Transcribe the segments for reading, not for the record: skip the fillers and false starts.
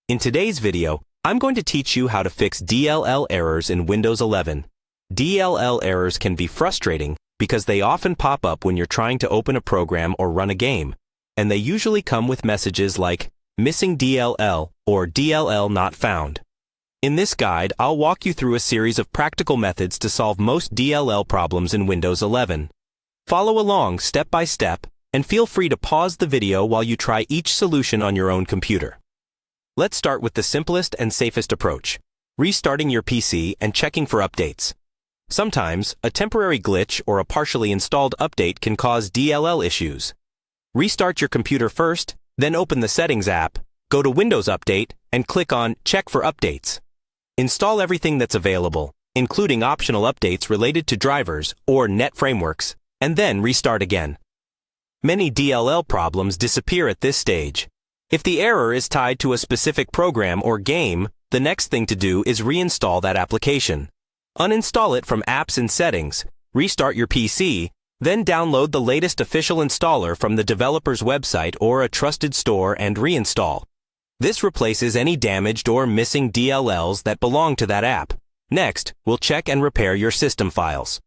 In today's video, I'm going to teach you how to fix DLL errors in Windows 11. DLL errors can be frustrating because they often pop up when you're trying to open a program or run a game, and they usually come with messages like missing DLL or DLL not found. In this guide, I'll walk you through a series of practical methods to solve most DLL problems in Windows 11. Follow along step by step, and feel free to pause the video while you try each solution on your own computer. Let's start with the simplest and safest approach, restarting your PC and checking for updates. Sometimes, a temporary glitch or a partially installed update can cause DLL issues. Restart your computer first, then open the Settings app, go to Windows Update, and click on Check for Updates. Install everything that's available, including optional updates related to drivers or net frameworks, and then restart again. Many DLL problems disappear at this stage. If the error is tied to a specific program or game, the next thing to do is reinstall that application. Uninstall it from Apps and Settings, restart your PC, then download the latest official installer from the developer's website or a trusted store and reinstall. This replaces any damaged or missing DLLs that belong to that app. Next, we'll check and repair your system files.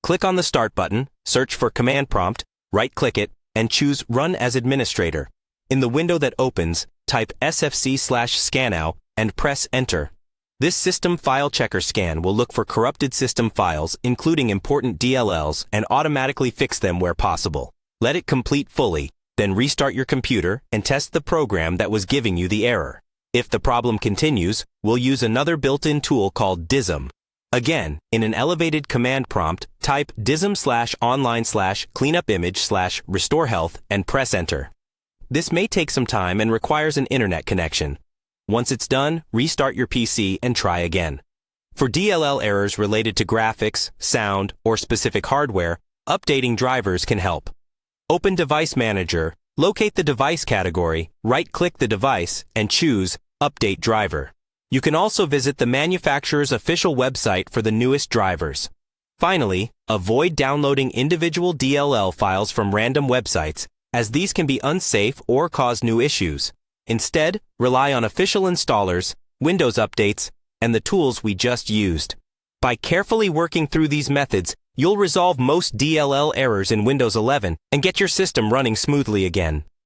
Click on the Start button, search for Command Prompt, right-click it, and choose Run as Administrator. In the window that opens, type sfc/scanow and press Enter. This System File Checker scan will look for corrupted system files, including important DLLs, and automatically fix them where possible. Let it complete fully, then restart your computer and test the program that was giving you the error. If the problem continues, we'll use another built-in tool called DISM. Again, in an elevated command prompt, type dism/online/cleanupimage/restore health and press Enter. This may take some time and requires an internet connection. Once it's done, restart your PC and try again. For DLL errors related to graphics, sound, or specific hardware, updating drivers can help. Open Device Manager, locate the device category, right-click the device, and choose Update Driver. You can also visit the manufacturer's official website for the newest drivers. Finally, avoid downloading individual DLL files from random websites, as these can be unsafe or cause new issues. Instead, rely on official installers, Windows updates, and the tools we just used. By carefully working through these methods, you'll resolve most DLL errors in Windows 11 and get your system running smoothly again.